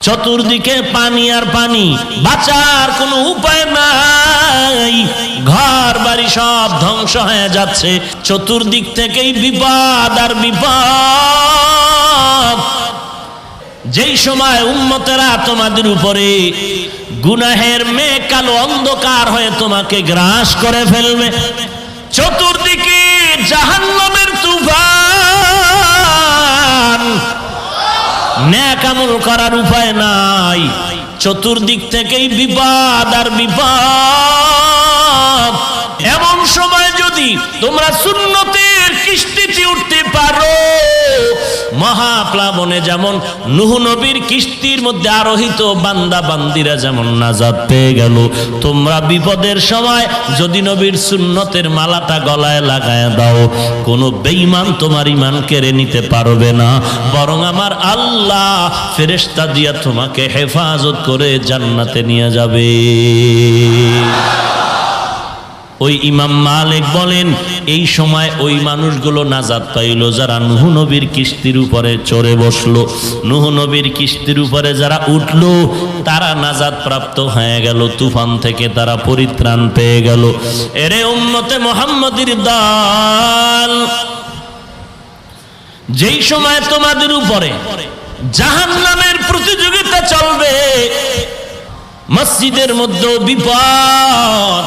চতুর্দিকে পানি আর পানি, বাঁচার কোনো উপায় নাই, ঘর বাড়ি সব ধ্বংস হয়ে যাচ্ছে, চতুর্দিক থেকেই বিপদ আর বিপদ। যেই সময় উম্মতেরা তোমাদের উপরে গুনাহের মেঘ কালো অন্ধকার হয়ে তোমাকে গ্রাস করে ফেলবে, চতুর্দিকে জাহান্নামের তুফান, নেক আমল করার উপায় নাই, চতুর্দিক থেকেই বিপদ আর বিপদ। এমন সময় যদি তোমরা সুন্নতের কিস্তিতে উঠতে পারো, মহাপ্লাবনে যেমন নূহ নবীর কিস্তির মধ্যে আরোহিত বান্দা বান্দিরা যেমন নাজাত পেয়ে গেল, তোমরা বিপদের সময় যদি নবীর সুন্নতের মালাটা গলায় লাগায় দাও, কোনো বেঈমান তোমার ঈমান কেড়ে নিতে পারবে না, বরং আমার আল্লাহ ফেরেশতা দিয়া তোমাকে হেফাজত করে জান্নাতে নিয়ে যাবে। ওই ইমাম মালিক বলেন, এই সময় ওই মানুষগুলো নাজাত পাইল যারা নূহ নবীর কিস্তির উপরে চড়ে বসলো, নূহ নবীর কিস্তির উপরে যারা উঠলো তারা নাজাত প্রাপ্ত হয়ে গেল, তুফান থেকে তারা পরিত্রাণ পেয়ে গেল। এরে উম্মতে মুহাম্মাদীর দল, যেই সময় তোমাদের উপরে জাহান্নামের প্রতিযোগিতা চলবে, মসজিদের মধ্যেও বিপদ,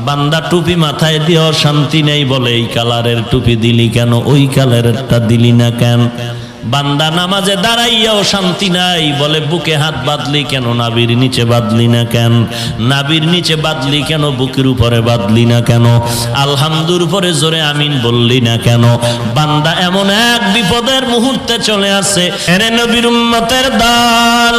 বান্দা টুপি মাথায় দিয়ে শান্তি নেই, বলে এই কালারের টুপি দিলি কেন, ওই কালারেরটা দিলি না কেন। বান্দা নামাজে দাঁড়াইয়াও শান্তি নাই, বলে বুকে হাত বাঁধলি কেন, নাবির নিচে বাঁধলি না কেন, নাবির নিচে বাঁধলি কেন, বুকের উপরে বাঁধলি না কেন, আলহামদুর উপরে জোরে আমিন বললি না কেন। বান্দা এমন এক বিপদের মুহূর্তে চলে আসে। এরে নবীর উম্মতের দল,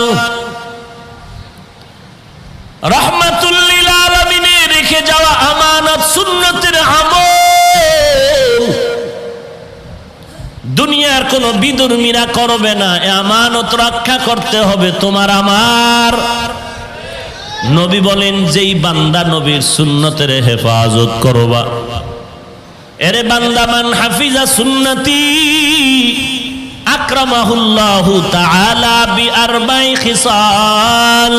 রাহমাতুল লিল আলামিনে রেখে যাওয়া আমানত সুন্নতের আমল দুনিয়ার কোন বিদুর্মীরা করবে না, এ আমানত রক্ষা করতে হবে তোমার আমার। নবী বলেন, যেই বান্দা নবীর সুন্নতের হেফাজত করবা, এরে বান্দা মান হাফিজা সুন্নতি আকরামাহুল্লাহু তাআলা বিআরবাই খিসাল।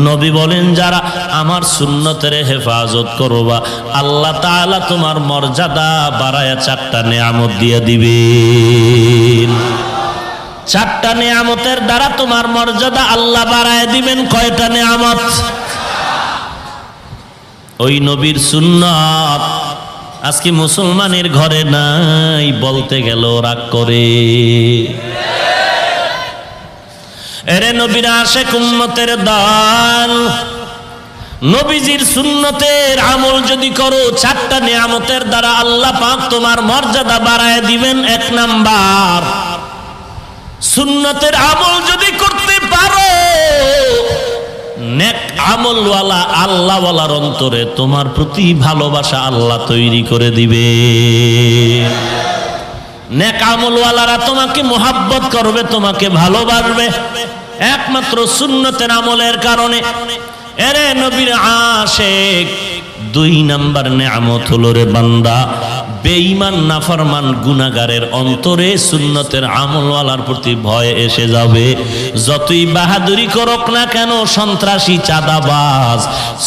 নবী বলেন, যারা আমার সুন্নতের হেফাজত করবা, আল্লাহ তাআলা তোমার মর্যাদা বাড়ায়া চারটা নেয়ামত দিয়ে দিবেন। চারটা নেয়ামতের দ্বারা তোমার মর্যাদা আল্লাহ বাড়ায় দিবেন। কয়টা নেয়ামত? ওই নবীর সুন্নত আজকে মুসলমানের ঘরে নাই, বলতে গেল রাগ করে। এরে নবীর আশিক উম্মতের দল, নবীজির সুন্নতের আমল যদি করো, চারটা নিয়ামতের দ্বারা আল্লাহ পাক তোমার মর্যাদা বাড়ায় দিবেন। এক নাম্বার, সুন্নতের আমল যদি করতে পারো, নেক আমলওয়ালা আল্লাহওয়ালার অন্তরে তোমার প্রতি ভালোবাসা আল্লাহ তৈরি করে দিবে। নেক আমলওয়ালারা তোমাকে মোহাব্বত করবে, তোমাকে ভালোবাসবে একমাত্র সুন্নতের আমলের কারণে। এরে নবীর আশিক, দুই নাম্বার নেয়ামত হলো রে বান্দা, বেঈমান নাফরমান গুনাহগারের অন্তরে সুন্নতের আমলওয়ালার প্রতি ভয় এসে যাবে। যতই বাহাদুরি করুক না কেন, সন্ত্রাসী চাঁদাবাজ,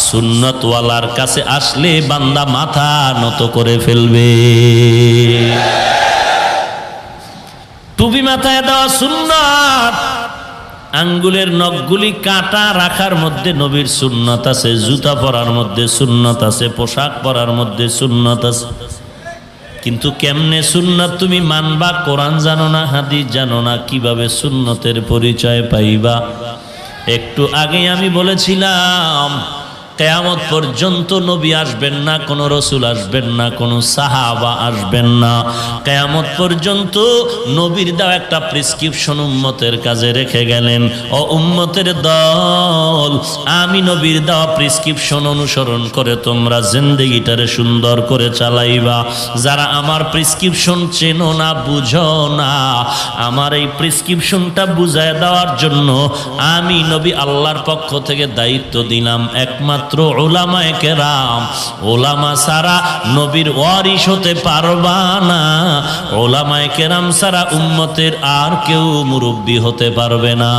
সুন্নতওয়ালার কাছে আসলে বান্দা মাথা নত করে ফেলবে। টুপি মাথায় দেওয়া সুন্নাত, আঙ্গুলের নখগুলি কাটা রাখার মধ্যে নবীর সুন্নাত আছে, জুতা পরার মধ্যে সুন্নাত আছে, পোশাক পরার মধ্যে সুন্নাত আছে। কিন্তু কেমনে সুন্নাত তুমি মানবা? কোরআন জানো না, হাদিস জানো না, কিভাবে সুন্নতের পরিচয় পাইবা? একটু আগে আমি বলেছিলাম, কিয়ামত পর্যন্ত নবী আসবেন না, কোন রসুল আসবেন না, কোন সাহাবা আসবেন না। কিয়ামত পর্যন্ত নবীর দেওয়া একটা প্রেসক্রিপশন উম্মতের কাছে রেখে গেলেন। ও উম্মতের দল, আমি নবীর দেওয়া প্রেসক্রিপশন অনুসরণ করে তোমরা জিন্দেগিটারে সুন্দর করে চালাইবা। যারা আমার প্রেসক্রিপশন চেনো না, বুঝো না, আমার এই প্রেসক্রিপশনটা বুঝায় দেওয়ার জন্য আমি নবী আল্লাহর পক্ষ থেকে দায়িত্ব দিলাম। একমাত্র একমাত্র উলামায়ে কেরাম। উলামা ছাড়া নবীর ওয়ারিস হতে পারবা না, উলামায়ে কেরাম ছাড়া উম্মতের আর কেউ মুরব্বি হতে পারবে না।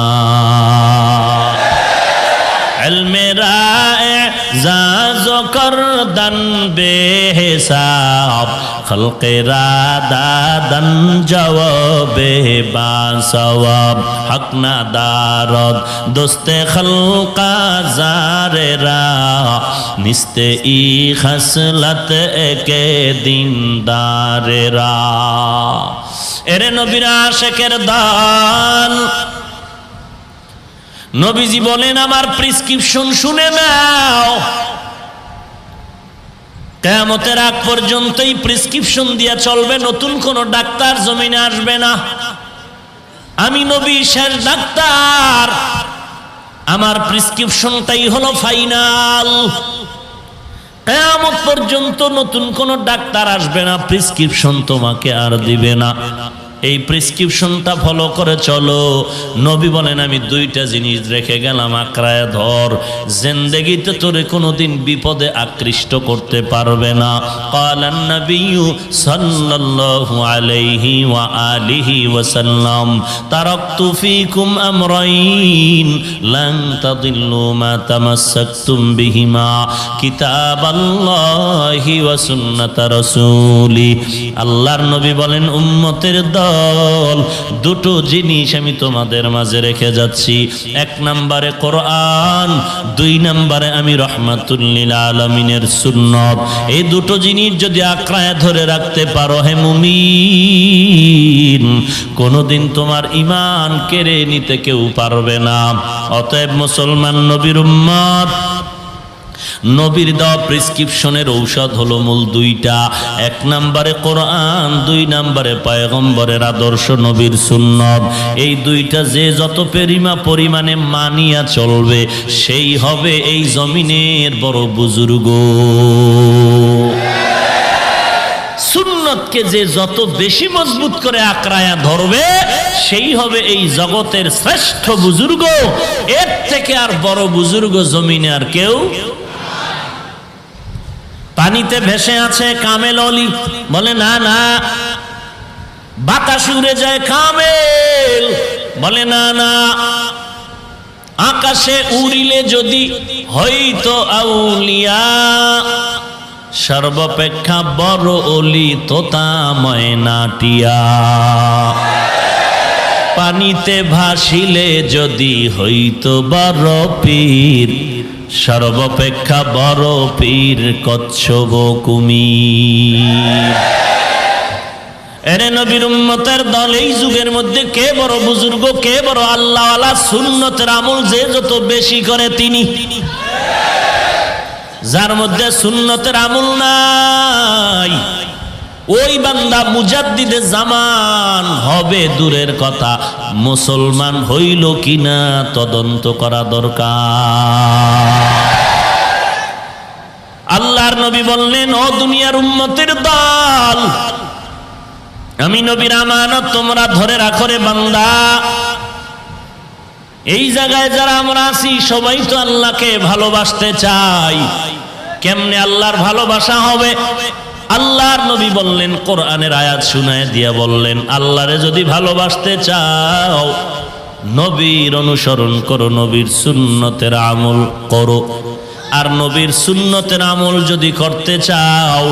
ইলমে রা'জাজ করদান বেহিসাব, খলকে রাদাদান জওয়াবে বাসওয়াব, হক না দারদ দোস্তে খলকা জারেরা, নিস্তে ই খসলত একে দিনদারেরা। এরে নবীর আশিকের দল, নবীজি বলেন আমার প্রেসক্রিপশন শুনে নাও, কিয়ামতের আগ পর্যন্তই প্রেসক্রিপশন দিয়া চলবে, নতুন কোন ডাক্তার জমিনে আসবে না। আমি নবী শেষ ডাক্তার, আমার প্রেসক্রিপশনটাই হলো ফাইনাল। কিয়ামত পর্যন্ত নতুন কোন ডাক্তার আসবে না, প্রেসক্রিপশন তোমাকে আর দিবে না। এই প্রেসক্রিপশনটা ফলো করে চলো। নবী বলেন আমি দুইটা জিনিস রেখে গেলাম, আঁকড়ায় ধর, জিন্দেগিতে তোরে কোনোদিন বিপদে আকৃষ্ট করতে পারবে না। ক্বালান নবিয়্যু সাল্লাল্লাহু আলাইহি ওয়া আলিহি ওয়াসাল্লাম, তারাকতু ফীকুম আমরাইন লান তাদিল্লু মা তামাসসাকতুম বিহিমা, কিতাবাল্লাহি ওয়া সুন্নাতা রাসূলি। আল্লাহর নবী বলেন উম্মতের দুটো জিনিস আমি তোমাদের মাঝে রেখে যাচ্ছি, এক নম্বরে কোরআন, দুই নম্বরে আমি রহমাতুল লিল আলামিনের সুন্নাত। এই দুটো জিনিস যদি আঁকড়ায় ধরে রাখতে পারো হে মুমিন, কোনোদিন তোমার ঈমান কেড়ে নিতে কেউ পারবে না। অতএব মুসলমান নবীর উম্মত, নবীর দেওয়া প্রেসক্রিপশনের ঔষধ হলো মূল দুইটা, এক নম্বরে কোরআন, দুই নম্বরে পয়গম্বরের আদর্শ নবীর সুন্নত। এই দুইটা যে যত পরিমাণে মানিয়া চলবে, সেই হবে এই জমিনের বড় বুজুর্গ। সুন্নতকে যে যত বেশি মজবুত করে আঁকড়ায়া ধরবে, সেই হবে এই জগতের শ্রেষ্ঠ বুজুর্গ। এর থেকে আর বড় বুজুর্গ জমিনে আর কেউ। পানিতে ভেসে আছে কামেল অলি, বলে না না। বাতাসে উড়ে যায় কামেল, বলে না না। আকাশে উড়িলে যদি হইতো আউলিয়া, সর্বাপেক্ষা বড় অলি তোতা ময়নাটিয়া। পানিতে ভাসিলে যদি হইতো বড় পীর, সর্বাপেক্ষা বড় পীর কচ্ছপ কুমির। এরে নবীর উম্মতের দল, এই যুগের মধ্যে কে বড় বুজুর্গ, কে বড় আল্লাহওয়ালা? সুন্নতের আমল যে যত বেশি করে তিনি। যার মধ্যে সুন্নতের আমল নাই, ওই বান্দা মুজাদ্দিদে জামান হবে দূরের কথা, মুসলমান হইল কিনা তদন্ত করা দরকার। আল্লাহর নবী বললেন, ও দুনিয়ার উম্মতের দল, আমি নবীর আমানত তোমরা ধরে রাখো রে বান্দা। এই জায়গায় যারা আমরা আছি, সবাই তো আল্লাহকে ভালোবাসতে চাই। কেমনে আল্লাহর ভালোবাসা হবে? আল্লাহর নবী বললেন, কোরআনের আয়াত শুনায় দিয়া বললেন, আল্লাহরে যদি ভালোবাসতে চাও, নবীর অনুসরণ করো, নবীর সুন্নতের আমল করো। আর নবীর সুন্নতের আমল যদি করতে চাও,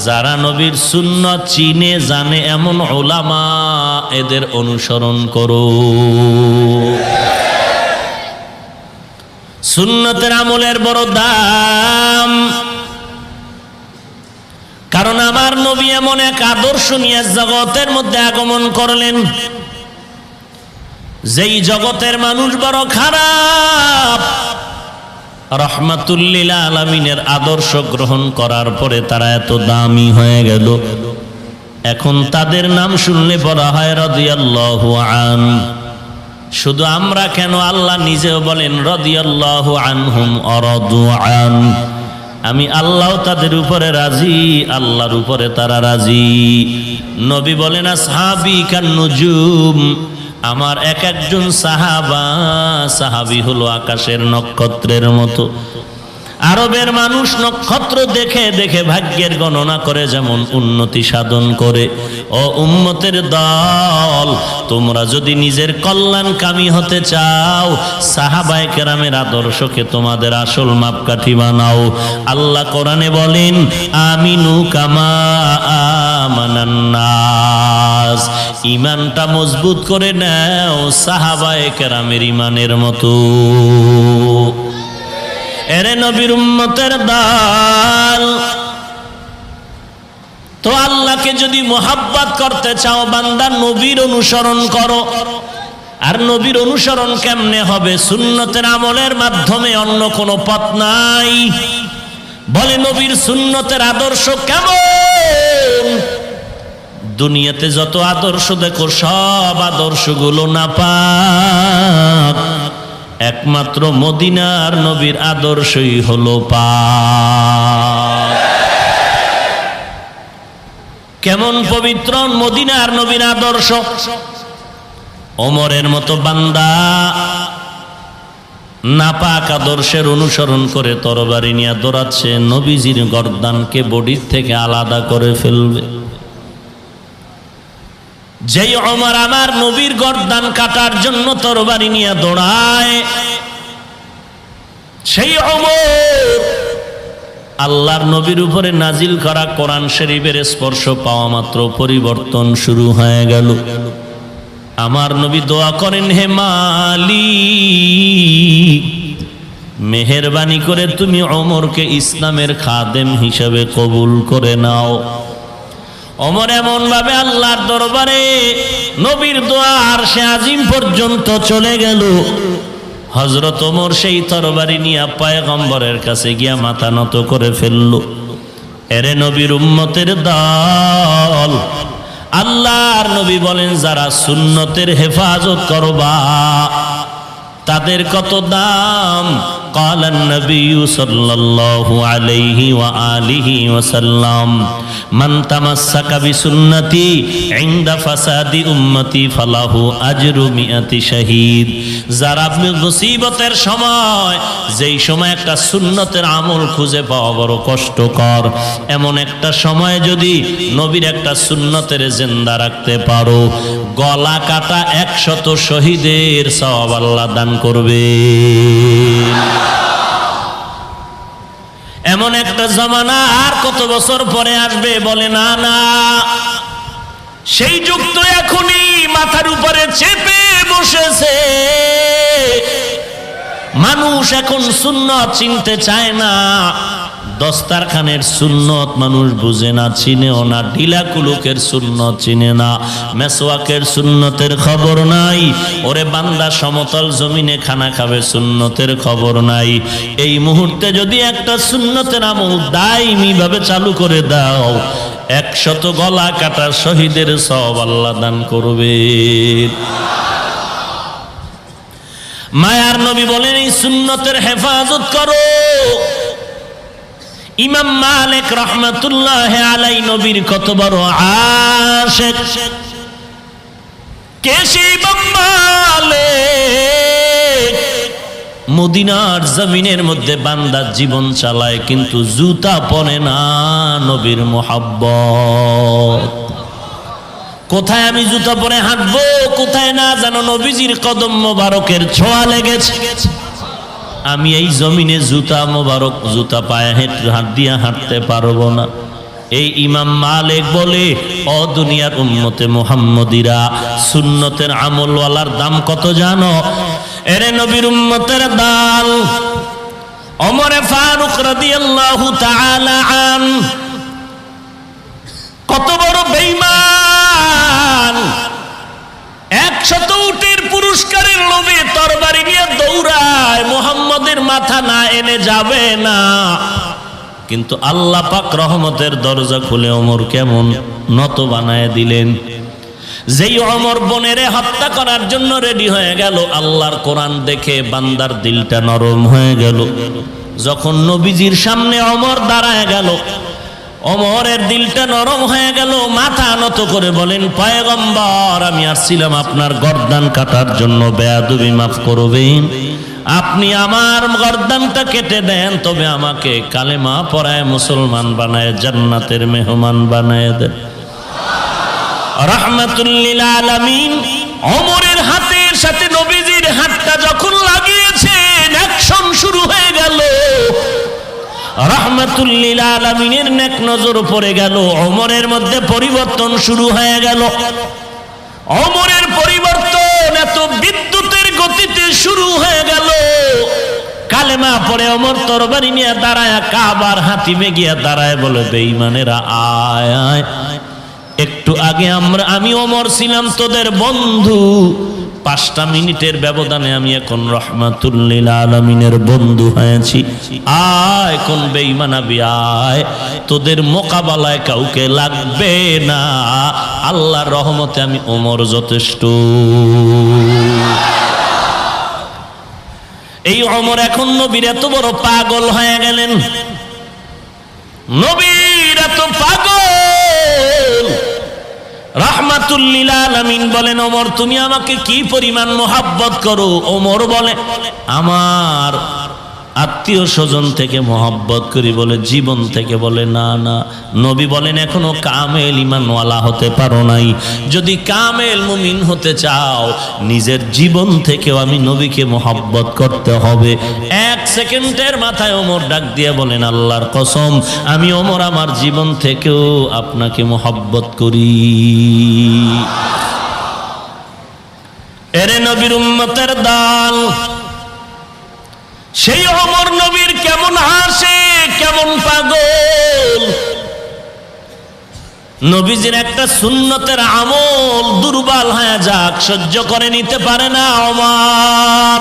যারা নবীর সুন্নত চিনে জানে এমন উলামা, এদের অনুসরণ করো। সুন্নতের আমলের বড় দাম, কারণ আমার নবী এমন এক আদর্শ নিয়ে জগতের মধ্যে আগমন করলেন, যেই জগতের মানুষ বড় খারাপ, রহমাতুল লিল আলামিনের আদর্শ গ্রহণ করার পরে তারা এত দামি হয়ে গেল। এখন তাদের নাম শুনলে বলা হয় রাদিয়াল্লাহু আন। শুধু আমরা কেন, আল্লাহ নিজেও বলেন রাদিয়াল্লাহু আনহুম ওয়া রাদু আন। আমি আল্লাহ তাদের উপরে রাজি, আল্লাহর উপরে তারা রাজি। নবী বলেন আসহাবি কান নুজুম, আমার এক একজন সাহাবি হলো আকাশের নক্ষত্রের মতো। আরবের মানুষ নক্ষত্র দেখে দেখে ভাগ্যের গণনা করে যেমন উন্নতি সাধন করে, ও উম্মতের দল, তোমরা যদি নিজের কল্যাণকামী হতে চাও, সাহাবায়ে কেরামের আদর্শকে তোমাদের আসল মাপকাঠি বানাও। আল্লাহ কোরআনে বলেন, আমিনু কামা আমানান নাস, ঈমানটা মজবুত করে নাও সাহাবায়ে কেরামের ঈমানের মতো। এরে নবীর উম্মতের দল, তো আল্লাহকে যদি মোহাব্বত করতে চাও বান্দা, নবীর অনুসরণ করো। আর নবীর অনুসরণ কেমনে হবে? সুন্নতের আমলের মাধ্যমে, অন্য কোনো পথ নাই। বলে নবীর সুন্নতের আদর্শ কেমন? দুনিয়াতে যত আদর্শ দেখো সব আদর্শগুলো নাপাক, একমাত্র মদিনার নবীর আদর্শই হলো পাক। কেমন পবিত্র মদিনার নবীর আদর্শ! ওমরের মতো বান্দা নাপাক আদর্শের অনুসরণ করে তরবারি নিয়ে দৌড়াচ্ছে, নবীজির গর্দানকে বডির থেকে আলাদা করে ফেলবে। যেই ওমর আমার নবীর গর্দান কাটার জন্য তরবারি নিয়ে দৌড়ায়, সেই ওমর আল্লাহর নবীর উপরে নাজিল করা কোরআন শরীফের স্পর্শ পাওয়া মাত্র পরিবর্তন শুরু হয়ে গেল। আমার নবী দোয়া করেন, হে মালিক, মেহেরবানি করে তুমি ওমরকে ইসলামের খাদেম হিসেবে কবুল করে নাও। ওমর এমন ভাবে আল্লাহর দরবারে নবীর দোয়া আরশে আজিম পর্যন্ত চলে গেল। হযরত ওমর সেই তরবারি নিয়ে পয়গম্বরের কাছে গিয়া মাথা নত করে ফেলল। এরে নবীর উম্মতের দল, আল্লাহর নবী বলেন, যারা সুন্নতের হেফাজত করবা তাদের কত দাম। قال النبي صلى الله عليه وآله وسلم من تمسك بسنتي عند فساد أمتي فله أجر 100 شهيد। যারা আপনি মুসিবতের সময়, যেই সময় একটা সুন্নতের আমল খুঁজে পাওয়া বড় কষ্টকর, এমন একটা সময় যদি নবীর একটা সুন্নতের জিন্দা রাখতে পারো, গলা কাটা 100 শহীদের সওয়াব আল্লাহ দান করবে। এমন একটা জামানা আর কত বছর পরে আসবে? বলে না না, সেই যুগ তো এখনই মাথার উপরে চেপে বসেছে। মানুষ এখন সুন্নত চিনতে চায় না। দস্তারখানের সুন্নত মানুষ বুঝে না, চিনেও না। ঢিলা কুলুকের সুন্নত চিনে না, মেসওয়াকের সুন্নতের খবর নাই। ওরে বান্দা, সমতল জমিনে খানা খাবে, সুন্নতের খবর নাই। এই মুহূর্তে যদি একটা সুন্নতের আমল দাইমি ভাবে চালু করে দাও, 100 গলা কাটা শহীদের সওয়াব আল্লাহ দান করবে। মায়ার নবী বলেন, এই সুন্নতের হেফাজত করো। ইমাম মালিক রহমাতুল্লাহ আলাইহি নবীর কত বড় আশিক। কে সেই ইমাম মালিক? মদিনার জমিনের মধ্যে বান্দা জীবন চালায়, কিন্তু জুতা পরে না নবীর মোহাব্বত। কোথায় আমি জুতা পরে হাঁটবো, কোথায় না জানো নবীজির কদম মোবারকের ছোঁয়া লেগেছে। আমি এই জমিনে জুতা মোবারক, জুতা পায়ে হাত দিয়া হাঁটতে পারবো না। এই ইমাম মালিক বলে, ও দুনিয়ার উম্মতে মুহাম্মদীরা, সুন্নতের আমলওয়ালার দাম কত জানো? এরে নবীর উম্মতের দল, ওমরে ফারুক রাদিয়াল্লাহু তাআলা আন কত বড় বেঈমান! 100 উটের পুরস্কারের লোভে তরবারি নিয়ে দৌড়ায়, মুহাম্মদের মাথা না এনে যাবে না। কিন্তু আল্লাহ পাক রহমতের দরজা খুলে ওমর কেমন নত বানায় দিলেন। যেই ওমর বোনেরে হত্যা করার জন্য রেডি হয়ে গেল, আল্লাহর কোরআন দেখে বান্দার দিলটা নরম হয়ে গেল। যখন নবীজির সামনে ওমর দাঁড়ায় গেল, ওমরের দিলটা নরম হয়ে গেল। মাথা নত করে বলেন, পয়গম্বর, আমি আসছিলাম আপনার গর্দান কাটার জন্য, বেয়াদবি মাফ করবেন। আপনি আমার গর্দানটা কেটে দেন, তবে আমাকে কালেমা পড়ায় মুসলমান বানায় জান্নাতের মেহমান বানায় দেন। রাহমাতুল লিল আলামিন ওমরের হাতের সাথে নবীজির হাতটা যখন লাগিয়েছেন, অ্যাকশন শুরু হয়ে গেল। রাহমাতুল লিল আলামিনের নেক নজর পড়ে গেল, ওমরের মধ্যে পরিবর্তন শুরু হয়ে গেল। ওমরের পরিবর্তন এত বিদ্যুতের গতিতে শুরু হয়ে গেল। কালেমা পড়ে ওমর তরবারি নিয়ে দাঁড়ায়, কাবার হাতিমে গিয়া দাঁড়ায়, বলে বেঈমানেরা আয় আয়, একটু আগে আমি ওমর ছিলাম তোদের বন্ধু, 5টা মিনিটের ব্যবধানে আমি এখন রাহমাতুল লিল আলামিনের বন্ধু হয়েছি। আয় কোন বেঈমানাবি আয়, তোদের মোকাবেলায় কাউকে লাগবে না, আল্লাহর রহমতে আমি ওমর যথেষ্ট। এই ওমর এখন নবীর এত বড় পাগল হয়ে গেলেন, নবীর এত পাগল। রাহমাতুল লিল আলামিন বলেন, ওমর তুমি আমাকে কি পরিমাণ মোহাব্বত করো? ওমর বলে, আমার আত্মীয় স্বজন থেকে মোহাব্বত করি। বলে জীবন থেকে? বলে না না। নবী বলেন, এখনো কামেল ঈমানওয়ালা হতে পারো নাই। যদি কামেল মুমিন হতে চাও, নিজের জীবন থেকেও আমি নবীকে মোহাব্বত করতে হবে। 1 সেকেন্ডের মাথায় ওমর ডাক দিয়ে বলেন, আল্লাহর কসম আমি ওমর আমার জীবন থেকেও আপনাকে মোহাব্বত করি। এরে নবীর উম্মতের দল, সেই ওমর নবীর কেমন আশিক, কেমন পাগল। নবীজির একটা সুন্নতের আমল দুর্বল হয়ে যাক, সহ্য করে নিতে পারে না ওমর।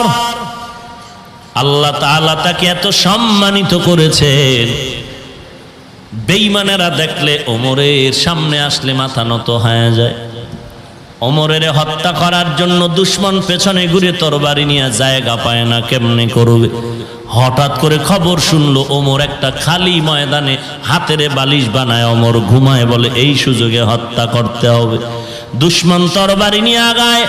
আল্লাহ তাআলা তাকে এত সম্মানিত করেছেন, বেঈমানেরা দেখলে ওমরের সামনে আসলে মাথা নত হয়ে যায়। ওমরের হত্যা করার জন্য দুশমন পেছনে ঘুরে তরবারি নিয়ে জায়গা পায় না, কেমনে করবে? হঠাৎ করে খবর শুনলো ওমর একটা খালি ময়দানে হাতের বালিশ বানায় ওমর ঘুমায়, বলে এই সুযোগে হত্যা করতে হবে। দুশমন তরবারি নিয়ে আগায়,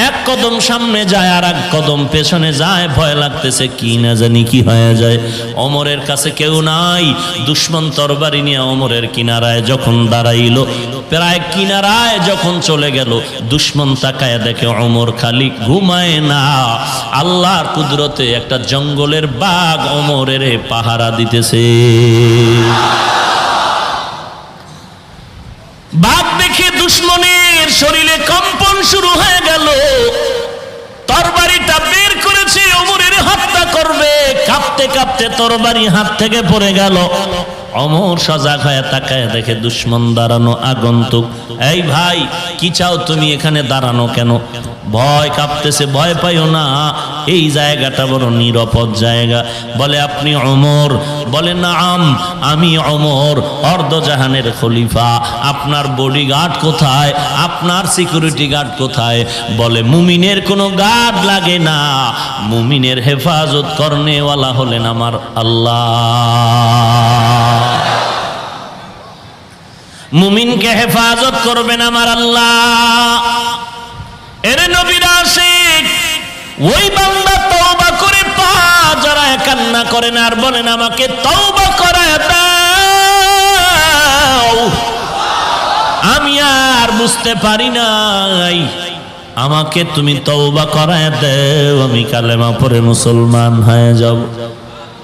1 কদম সামনে যায় আর 1 কদম পেছনে যায়, ভয় লাগতেছে কি না জানি কি হয়ে যায়। ওমরের কাছে কেউ নাই, দুশমন তরবারি নিয়ে ওমরের কিনারায় যখন দাঁড়াইলো, প্রায় কিনারায় যখন চলে গেল, দুশমন তাকায় দেখে ওমর খালি ঘুমায় না, আল্লাহর কুদরতে একটা জঙ্গলের বাঘ ওমরের পাহারা দিতেছে। বাঘ দেখে দুশমনের শরীরে কম্পন শুরু হয়ে গেল, তরবারিটা বের করেছে, ওমরের হত্যা করবে। কাঁপতে কাঁপতে তরবারি হাত থেকে পড়ে গেল। ওমর সজাগ হয়ে তাকায় দেখে দুশমন দাঁড়ানো, আগন্তুক। এই ভাই, কি চাও তুমি? এখানে দাঁড়ানো কেন? ভয় কাঁপতেছে। ভয় পাইও না, এই জায়গাটা বড় নিরাপদ জায়গা। বলে আপনি ওমর? বলে নাম, আমি ওমর, অর্ধজাহানের খলিফা। আপনার বডিগার্ড কোথায়? আপনার সিকিউরিটি গার্ড কোথায়? বলে মুমিনের কোনো গার্ড লাগে না, মুমিনের হেফাজত করনেওয়ালা হলেন আমার আল্লাহ। মুমিনকে হেফাজত করবেন আমার আল্লাহ। এর নবীর আশিক ওই বান্দা তওবা করে পা জড়ায় কান্না করেন আর বলেন, আমাকে তওবা করায় দাও, আমি আর বুঝতে পারি নাই, আমাকে তুমি তওবা করায় দাও, আমি কালেমা পড়ে মুসলমান হয়ে যাব।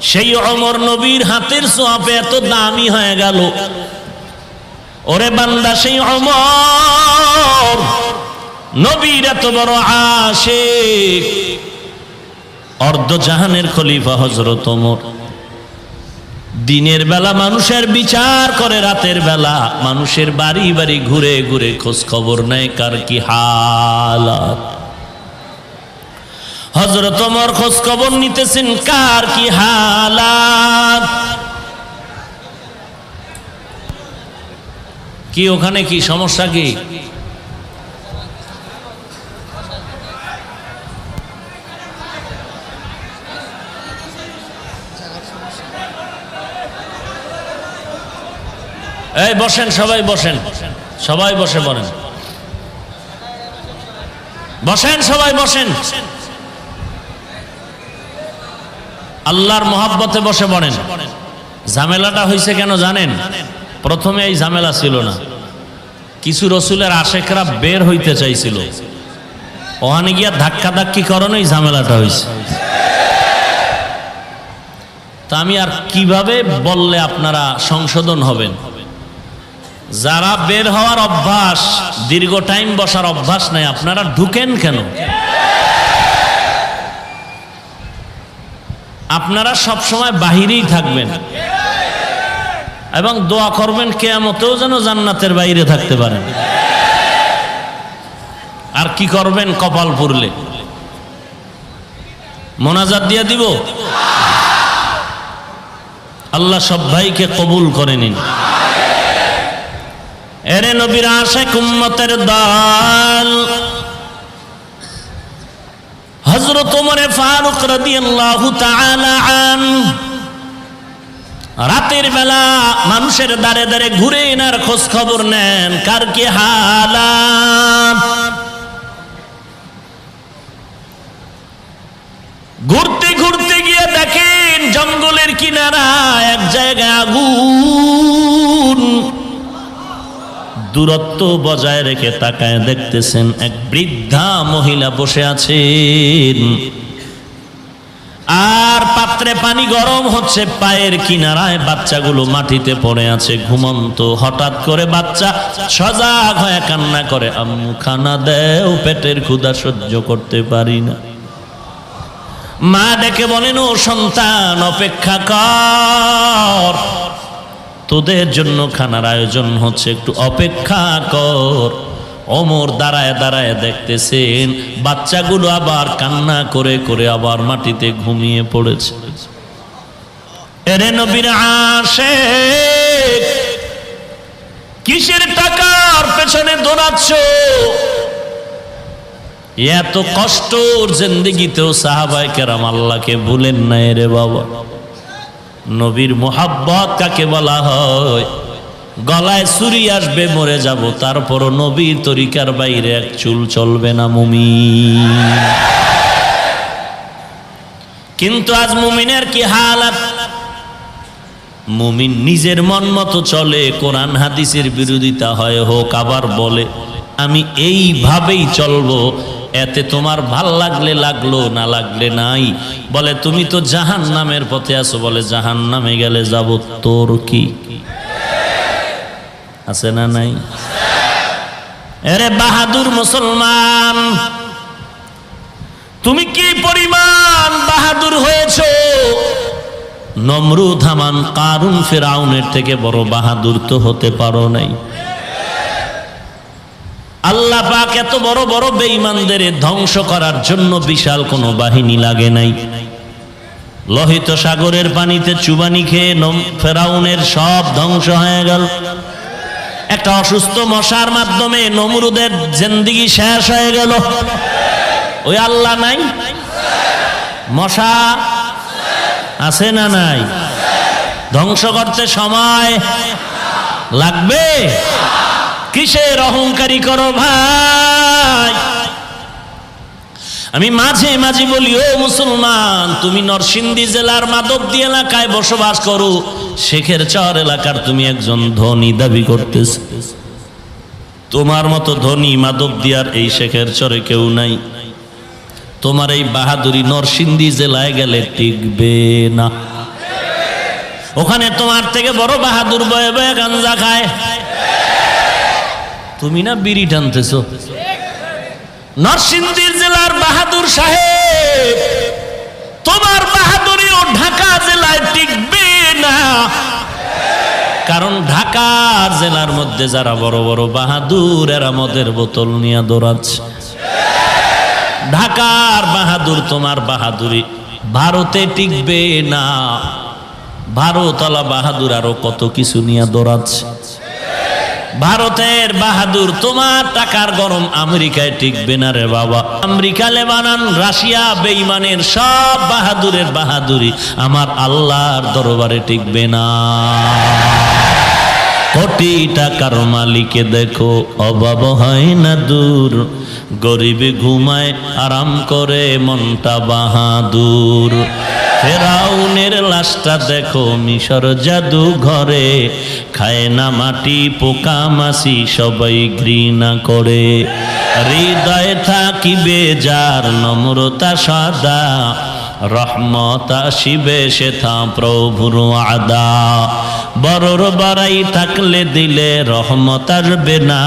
সেই ওমর নবীর হাতের ছোঁয়াপে এত দামি হয়ে গেল। ওরে বান্দা, সেই ওমর নবীর এত বড় আশিক, অর্ধজাহানের খলিফা হযরত ওমর। দিনের বেলা মানুষের বিচার করে, রাতের বেলা মানুষের বাড়ি বাড়ি ঘুরে ঘুরে খোঁজ খবর নেয় কার কি হালাত। হযরত ওমর খোঁজ খবর নিতেছেন কার কি হালাত। কি ওখানে কি সমস্যা? কি এই বসেন, সবাই বসেন, সবাই বসে বলেন, বসেন সবাই বসেন। আল্লাহর মহব্বতে বসে পড়েন। ঝামেলাটা হয়েছে কেন জানেন? প্রথমে এই ঝামেলা ছিল না, কিছু রসুলের আশেকরা বের হইতে চাইছিল, ওখানে গিয়া ধাক্কাধাক্কি করানোই ঝামেলাটা হয়েছে। তা আমি আর কিভাবে বললে আপনারা সংশোধন হবেন? যারা বের হওয়ার অভ্যাস, দীর্ঘ টাইম বসার অভ্যাস নাই, আপনারা ঢুকেন কেন? আপনারা সব সময় বাহিরেই থাকবেন এবং দোয়া করবেন কিয়ামতেও যেন জান্নাতের বাইরে থাকতে পারেন। আর কি করবেন? কপাল পুরলে মোনাজাত দিয়ে দিব। আল্লাহ সব ভাইকে কবুল করে নিন। এরে নবীর আশিক উম্মতের দল, হযরত ওমর ফারুক রাদিয়াল্লাহু তাআলা আনহু রাতের বেলা মানুষের দাঁড়ে দাঁড়ে ঘুরেন আর খোঁজ খবর নেন কার কি হালাত। ঘুরতে ঘুরতে গিয়ে দেখেন জঙ্গলের কিনারা এক জায়গায় আগুন। দূরত্ব বজায় রেখে তাকায় দেখতেছেন এক বৃদ্ধা মহিলা বসে আছেন, আর পাত্রে পানি গরম হচ্ছে, পায়ের কিনারায় বাচ্চাগুলো মাটিতে পড়ে আছে ঘুমন্ত। হঠাৎ করে বাচ্চা সজাগ হয়ে কান্না করে, আম্মু খানা দেও, পেটের ক্ষুধা সহ্য করতে পারি না। মা ডেকে বলেন, ও সন্তান অপেক্ষা কর, তোদের জন্য খানার আয়োজন হচ্ছে, একটু অপেক্ষা কর। ওমর দাঁড়ায় দাঁড়ায় দেখতেছেন বাচ্চাগুলো আবার কান্না করে করে আবার মাটিতে ঘুমিয়ে পড়েছে। এরে নবীর আশিক, কিসের টাকার পেছনে দৌড়াচ্ছ? এত কষ্টর জিন্দেগিতেও সাহাবায়ে কেরাম আল্লাহকে ভুলেন নাই রে বাবা। নবীর মুহাব্বত কাকে বলা হয়? গলায় ছুরি আসবে, মরে যাব, তারপরও নবীর তরিকার বাইরে এক চুল চলবে না মুমিন। কিন্তু আজ মুমিনের কি হালাত? মুমিন নিজের মন মতো চলে, কোরআন হাদিসের বিরোধিতা হয় হোক, আবার বলে আমি এইভাবেই চলবো, এতে তোমার ভাল লাগলে লাগলো, না লাগলে নাই। বলে তুমি তো জাহান্নামের পথে আছো, বলে জাহান্নামে গেলে যাব, তোর কি আছে না নাই? এরে বাহাদুর মুসলমান, তুমি কি পরিমাণ বাহাদুর হয়েছো? নমরুদ, হামান, কারুন, ফিরাউনের থেকে বড় বাহাদুর তো হতে পারো নাই। আল্লাহ পাক এত বড় বড় বেঈমানদের ধ্বংস করার জন্য বিশাল কোনো বাহিনী লাগে নাই। লোহিত সাগরের পানিতে চুবানি খেয়ে ফেরাউনের সব ধ্বংস হয়ে গেল। একটা অসুস্থ মশার মাধ্যমে নমরুদের জিন্দেগি শেষ হয়ে গেল। ওই আল্লাহ নাই? মশা আছে না নাই? ধ্বংস করতে সময় লাগবে? কিসের অহংকারী করো ভাই? আমি মাঝে মাঝে বলি, ও মুসলমান, তুমি নরসিংদী জেলার মাধবদী এলাকায় বসবাস করো, শেখের চর এলাকার তুমি একজন ধনী দাবি করতেছ। তোমার মতো ধনী মাধবদিয়ার এই শেখের চরে কেউ নাই। তোমার এই বাহাদুরি নরসিংদী জেলায় গেলে টিকবে না। ওখানে তোমার থেকে বড় বাহাদুর বয়ে বয়ে গাঞ্জা খায়, তুমি না বিড়ি টানতেছ। নরসিংদী জেলার বাহাদুর সাহেব, তোমার বাহাদুরিও ঢাকা জেলায় টিকবে না। কারণ ঢাকা জেলার মধ্যে যারা বড় বড় বাহাদুর, এরা মদের বোতল নিয়ে দৌড়াচ্ছে। ঢাকার বাহাদুর, তোমার বাহাদুরি ভারতে টিকবে না। ভারতলা বাহাদুর আরো কত কিছু নিয়ে দৌড়াচ্ছে। ভারতের বাহাদুর, তোমার টাকার গরম আমেরিকায় টিকবে না রে বাবা। আমেরিকা, লেবানন, রাশিয়া, বেঈমানের সব বাহাদুরের বাহাদুরি আমার আল্লাহর দরবারে টিকবে না। কোটি টাকার মালিকে দেখো, অভাব হয় না দূর, গরিব ঘুমায় আরাম করে মনটা বাহাদুর। ফেরাউনের লাশটা দেখো মিশর জাদু ঘরে, খায় না মাটি পোকা মাছি সবাই ঘৃণা করে। হৃদয়ে থাকিবে যার নম্রতা সদা, রহমত আসিবে সেথা প্রভুর আদা। বড়র বাড়াই থাকলে দিলে রহমত আসবে না,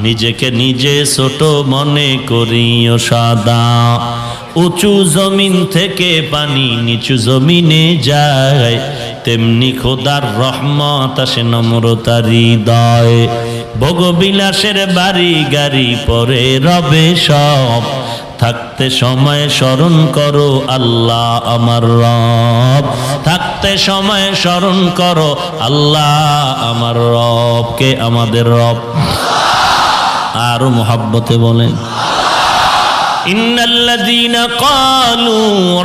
নিজেকে নিজে ছোট মনে করিও সদা। উঁচু জমিন থেকে পানি নিচু জমিনে যায়, তেমনি খোদার রহমত আসে নম্রতার হৃদয়। ভোগবিলাসের বাড়ি গাড়ি পরে রবে সব, থাকতে সময় স্মরণ করো আল্লাহ আমার রব। থাকতে সময় স্মরণ করো আল্লাহ আমার রব। কে আমাদের রব? আরো মোহাব্বতে বলেন, ইন্নাল্লাযীনা ক্বালু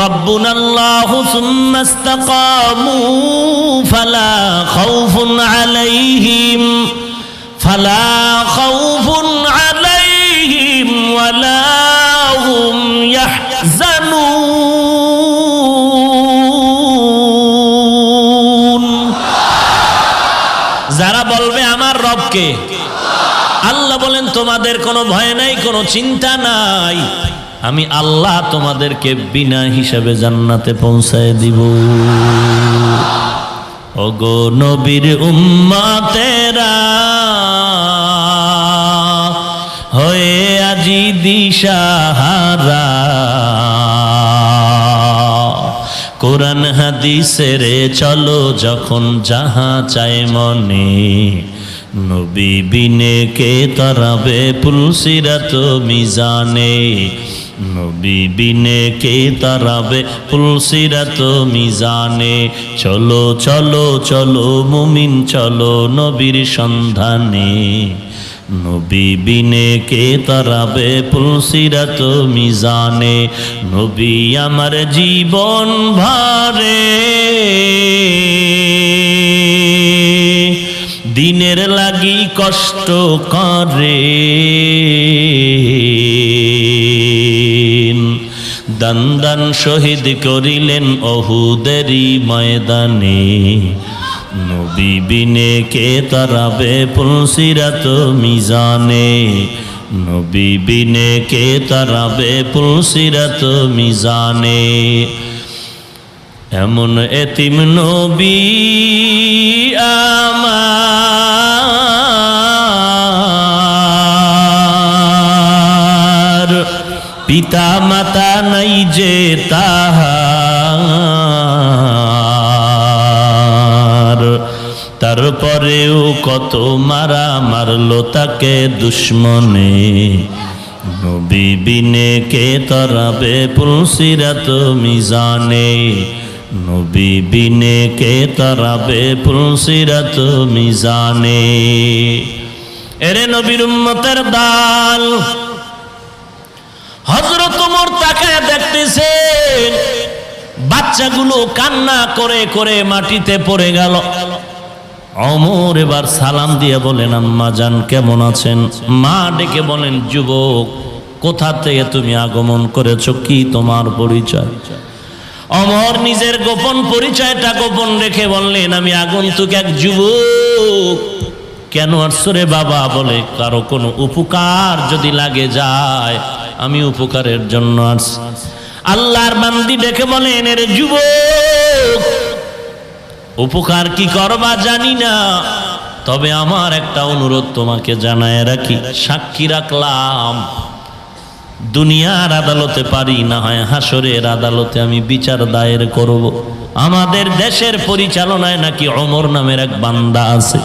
রাব্বুনাল্লাহু সুম্মা ইসতাকামু ফালা খাউফুন আলাইহিম ওয়ালা হুম ইয়াহজানুন। যারা বলবে আমার রবকে, আল্লাহ বলেন তোমাদের কোনো ভয় নাই, কোনো চিন্তা নাই, আমি আল্লাহ তোমাদেরকে বিনা হিসাবে জান্নাতে পৌঁছায় দিব। ওগো নবীর উম্মতেরা হয়ে আজি দিশাহারা, কোরআন হাদিসের চলো যখন যাহা চায় মনে, নবী বিনে কে তরাবে পুলসিরাত মিজানে। নবী বিনে কে তরাবে পুলসিরাত মিজানে। চলো চলো চলো মুমিন চলো নবীর সন্ধানে, নবী বিনে কে তরাবে পুলসিরাত মিজানে। নবী আমার জীবন ভরে দিনের লাগি কষ্ট করে, দান দান শহীদ করিলেন অহুদেরই ময়দানে। নবী বিনে কে তরাবে পুলসিরাত মিজানে, নবী বিনে কে তরাবে পুলসিরাত মিজানে। এমন এতিম নবী আমার, পিতা মাতা নাই যে তাহার, তারপরেও কত মারা মারলো তাকে দুশ্মনে। নবী বিনে কে তরাবে পুলসিরাত মিজানে, নবী বিনে কে তরাবে পুলসিরাত মিজানে। এরে নবীর উম্মতের দল, হযরত ওমর তাকায় দেখতেছেন বাচ্চাগুলো কান্না করে করে মাটিতে পড়ে গেল। ওমর এবার সালাম দিয়ে বলেন, আম্মা জান কেমন আছেন? মা ডেকে বলেন, যুবক কোথা থেকে তুমি আগমন করেছো, কি তোমার পরিচয়? ওমর নিজের গোপন পরিচয়টা গোপন রেখে বললেন, আমি আগন্তুক এক যুবক। কেন আসছো রে বাবা? বলে, কারো কোনো উপকার যদি লাগে যায় আমি উপকারের জন্য আসছি। আল্লাহর বান্দি ডেকে বলেন, এর যুবক উপকার কি করবা জানি না, তবে আমার একটা অনুরোধ তোমাকে জানায় রাখি। সাক্ষী রাখলাম, দুনিয়ার আদালতে পারি না হয় হাসরের আদালতে আমি বিচার দায়ের করব। আমাদের দেশের পরিচালনায় নাকি ওমর নামের এক বান্দা আছে,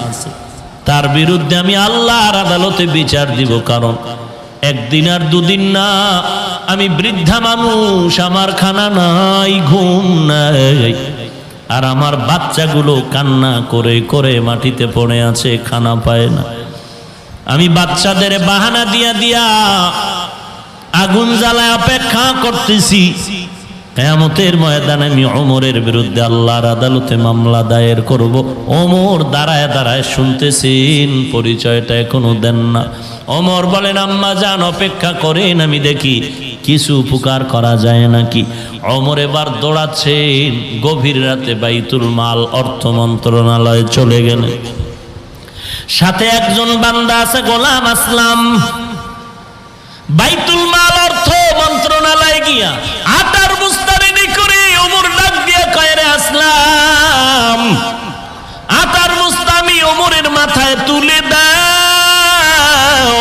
তার বিরুদ্ধে আমি আল্লাহর আদালতে বিচার দিব। কারণ একদিন আর দুদিন না, আমি বৃদ্ধা মানুষ, আমার খানা নাই, ঘুম নাই, আর আমার বাচ্চাগুলো কান্না করে করে মাটিতে পড়ে আছে, খানা পায় না। আমি বাচ্চাদের বাহানা দিয়া দিয়া আগুন জ্বালায় অপেক্ষা করতেছি, কিয়ামতের ময়দানে আমি ওমরের বিরুদ্ধে আল্লাহর আদালতে মামলা দায়ের করব। ওমর দাঁড়ায় দাঁড়ায় শুনতেছেন, পরিচয়টা এখনো দেন না। ওমর বলেন, আম্মা জান অপেক্ষা করেন, আমি দেখি কিছু উপকার করা যায় নাকি? ওমর এবার দৌড়াচ্ছেন, গভীর রাতে বাইতুল মাল অর্থ মন্ত্রণালয়ে চলে গেলেন। সাথে একজন বান্দা আছে গোলাম আসলাম। বাইতুল মাল অর্থ মন্ত্রণালয়ে গিয়া আটার বস্তা রেডি করে ওমর ডাক দিয়ে কয়, রে আসলাম, আটার বস্তা আমি ওমরের মাথায় তুলে দাও।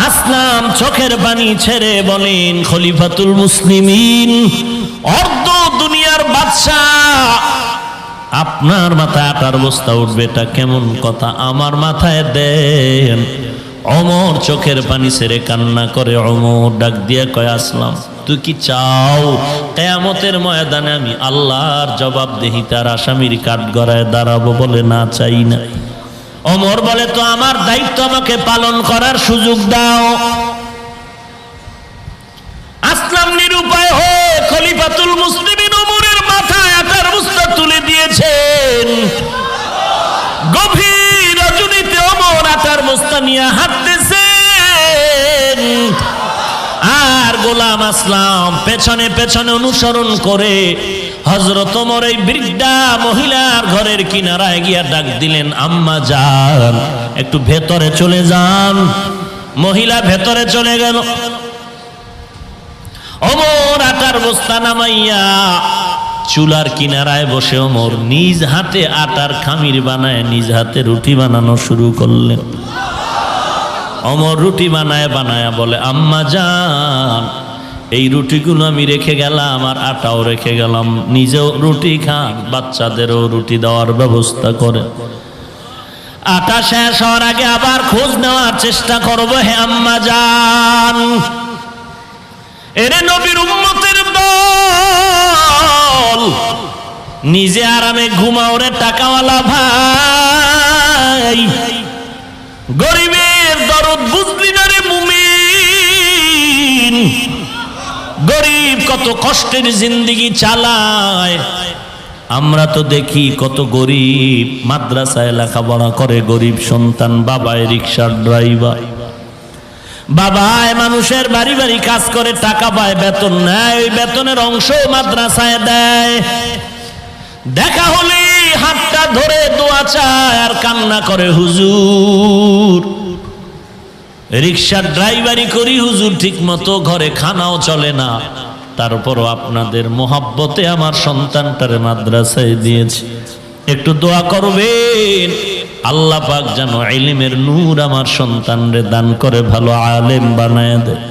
আসলাম চোখের পানি ছেড়ে বলেন, খলিফাতুল মুসলিমিন, অর্ধ দুনিয়ার বাদশাহ, আপনার মাথায় আটার বস্তা উঠবে, এটা কেমন কথা? আমার মাথায় দেন। ওমর চোখের পানি ছেড়ে কান্না করে। ওমর ডাক দিয়ে কয়, আসলাম, তুই কি চাও কিয়ামতের ময়দানে আমি আল্লাহর জবাবদিহিতার আসামির কাঠগড়ায় দাঁড়াবো? বলে, না, চাই না। ওমর বলে, তো আমার দায়িত্ব আমাকে পালন করার সুযোগ দাও। আসলাম নিরুপায় হয়ে খলিফাতুল মুসলিমিন ওমরের মাথায় আটার বস্তা তুলে দিয়েছেন। গভীর রজনীতে ওমর আটার বস্তা নিয়ে হাঁটতেছেন, আর গোলাম আসলাম পেছনে পেছনে অনুসরণ করে হযরত ওমর এই বৃদ্ধা মহিলার ঘরের কিনারায় গিয়া ডাক দিলেন, আম্মা যান, একটু ভেতরে চলে যান। মহিলা ভেতরে চলে গেল। ওমর আটার বস্তা নামাইয়া চুলার কিনারায় বসে ওমর নিজ হাতে আটার খামির বানায় নিজ হাতে রুটি বানানো শুরু করলেন। ওমর রুটি বানায় বানায় বলে, আম্মা যান, এই রুটিগুলো আমি রেখে গেলাম আর আটাও রেখে গেলাম, নিজেও রুটি খান, বাচ্চাদেরও রুটি দেওয়ার ব্যবস্থা করে। আটা শেষ হওয়ার আগে আবার খোঁজ নেওয়ার চেষ্টা করবো, হে আম্মা যান, এরে নবীর উম্মতের দল, নিজে আরামে ঘুমাও রে টাকাওয়ালা ভাই, গরিবের দরদ বুঝলি না রে মুমিন? গরিব কত কষ্টের জিন্দেগি চালায়। আমরা তো দেখি কত গরিব মাদ্রাসায় লেখাপড়া করে, গরিব সন্তান, বাবায় রিক্সার ড্রাইভার, বাবায় মানুষের বাড়ি বাড়ি কাজ করে, টাকা পায়, বেতন নেয়, ওই বেতনের অংশ মাদ্রাসায় দেয়। দেখা হলে হাতটা ধরে দোয়া চায় আর কান্না করে, হুজুর রিক্সার ড্রাইভারি করি হুজুর, ঠিক মতো ঘরে খানাও চলে না, তারপরও আপনাদের মোহাব্বতে আমার সন্তানটারে মাদ্রাসায় দিয়েছি, একটু দোয়া করবেন, আল্লাহ পাক যেন ইলমের নূর আমার সন্তানরে দান করে ভালো আলেম বানায় দেয়।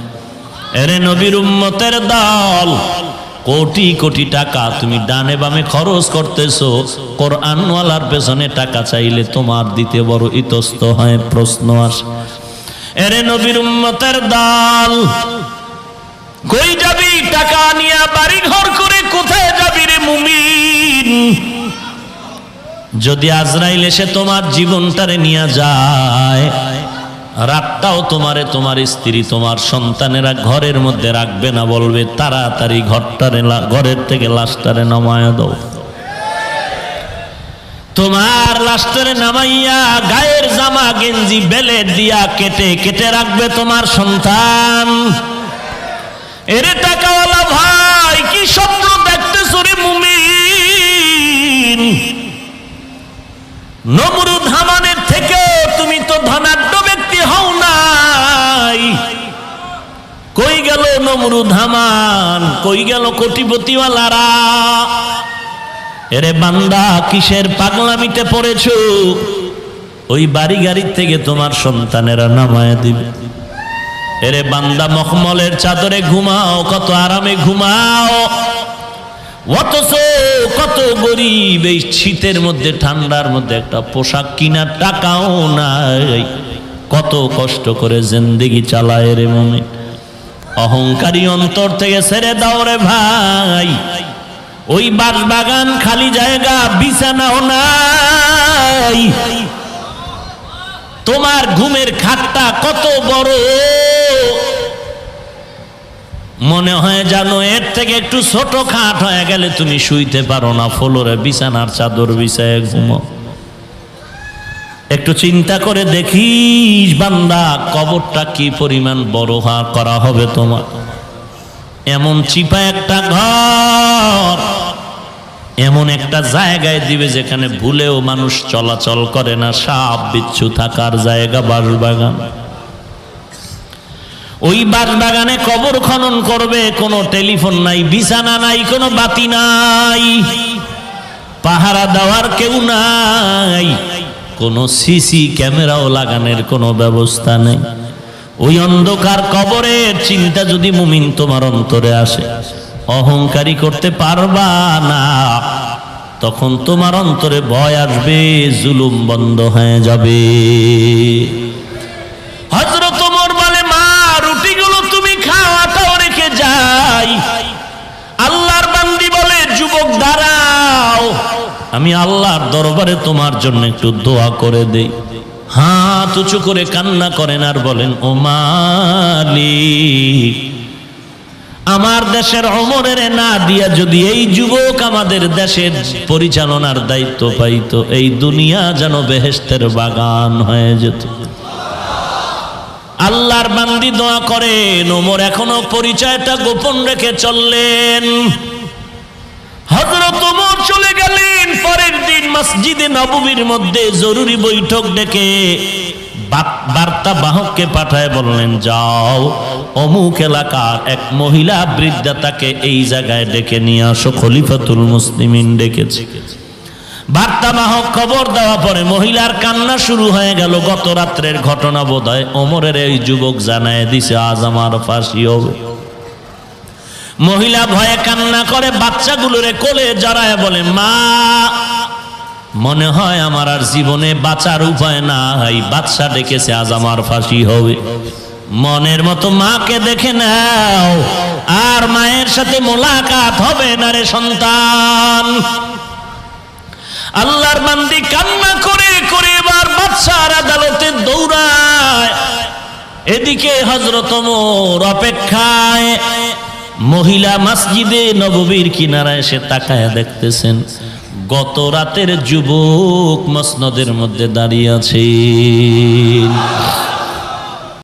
এরে নবীর উম্মতের দল, কোটি কোটি টাকা তুমি ডানে বামে খরচ করতেছো, কোরআনওয়ালার পেছনে টাকা চাইলে তোমার দিতে বড় ইতস্ত হয়, প্রশ্ন আসে। এরে নবীর উম্মতের দল, কই যাবি টাকা নিয়া বাড়ি ঘর করে? কোথায় যাবি রে মুমিন? যদি আজরাইল এসে তোমার জীবনটারে নিয়ে যায়, রাতটাও তোমারে তোমার স্ত্রী তোমার সন্তানেরা ঘরের মধ্যে রাখবে না, বলবে তাড়াতাড়ি ঘরের থেকে লাশটারে নামায়া দাও। তোমার লাশটারে নামাইয়া গায়ের জামা গেঞ্জি বেলে দিয়া কেটে কেটে রাখবে তোমার সন্তান। এরে টাকাওয়ালা ভাই, কি স্বপ্ন দেখতেছ রে মুমিন? নমরুদ হামানের থেকে তুমি তো ধনাঢ্য ব্যক্তি হও নাই। কই গেল নমরুদ হামান? কই গেল কোটিপতিওয়ালারা? এরে বান্দা, কিসের পাগলামিতে পড়েছো? ওই বাড়ি গাড়ির থেকে তোমার সন্তানেরা নামায় দিবে। এরে বান্দা, মখমলের চাদরে ঘুমাও, কত আরামে ঘুমাও, অথচ কত গরিব এই শীতের মধ্যে ঠান্ডার মধ্যে একটা পোশাক কিনার টাকাও নাই, কত কষ্ট করে জিন্দেগি চালায় রে মুমিন। অহংকারী অন্তর থেকে ছেড়ে দাও রে ভাই। ওই বাগান খালি জায়গা, বিছানাও নাই, তোমার ঘুমের খাটটা কত বড়, মনে হয় জানো এর থেকে একটু ছোট খাট হয়ে গেলে তুমি শুইতে পারো না, ফ্লোরে বিছানার চাদর বিছায় ঘুমো। একটু চিন্তা করে দেখিস বান্দা, কবরটা কি পরিমাণ বড় করা হবে তোমার। এমন চিপা একটা ঘর, এমন একটা জায়গায় দিবে যেখানে ভুলেও মানুষ চলাচল করে না, সাপ বিচ্ছু থাকার জায়গা বাঁশবাগান। ওই বাঁশবাগানে কবর খনন করবে, কোনো টেলিফোন নাই, বিছানা নাই, কোনো বাতি নাই, পাহারা দেওয়ার কেউ নাই, কোনো সিসি ক্যামেরাও লাগানোর কোনো ব্যবস্থা নেই। ওই অন্ধকার কবরের চিন্তা যদি মুমিন তোমার অন্তরে আসে, অহংকারী করতে পারবা না। তখন তোমার অন্তরে ভয় আসবে, জুলুম বন্ধ হয়ে যাবে। হযরত ওমর বলে, মা রুটিগুলো তুমি খাওয়াটাও রেখে যাই। আল্লাহর বান্দি বলে, যুবক দাঁড়াও, আমি আল্লাহর দরবারে তোমার জন্য একটু দোয়া করে দেই। হাত উঁচু করে কান্না করেন আর বলেন, ও মালিক, আমার দেশের ওমরের না দিয়া যদি এই যুবক আমাদের দেশের পরিচালনার দায়িত্ব পাইতো, এই দুনিয়া যেন বেহেশতের বাগান হয়ে যেত। আল্লাহর বান্দি দোয়া করেন, ওমর এখনো পরিচয়টা গোপন রেখে চললেন। হযরত ওমর চলে গেলেন। পরের দিন মসজিদে নববীর মধ্যে জরুরি বৈঠক ডেকে বার্তা বাহককে পাঠায় বললেন, যাও অমুক এলাকার এক মহিলা বৃদ্ধা, তাকে এই জায়গায় ডেকে নিয়ে আসো, খলিফাতুল মুসলিমিন ডেকেছে। বার্তা বাহক খবর দেওয়া পরে মহিলার কান্না শুরু হয়ে গেল। গত রাত্রের ঘটনা বোধহয় ওমরের এই যুবক জানায় দিছে, আজ আমার ফাঁসি হবে। মহিলা ভয়ে কান্না করে, বাচ্চাগুলোরে কোলে জড়ায় বলে, মা মনে হয় আমার আর জীবনে বাঁচার উপায় নাই, বাদশা ডেকেছে, আজ আমার ফাঁসি হবে। মনের মতো মাকে দেখে নাও, আর মায়ের সাথে মোলাকাত হবে না রে সন্তান। আল্লাহর বান্দি কান্না করে করে এবার বাদশার আদালতে দৌড়ায়। এদিকে হযরত ওমর অপেক্ষায়। মহিলা মসজিদে নববীর কিনারায় এসে তাকায় দেখতেছেন গত রাতের যুবক মসনদের মধ্যে দাঁড়িয়ে আছে।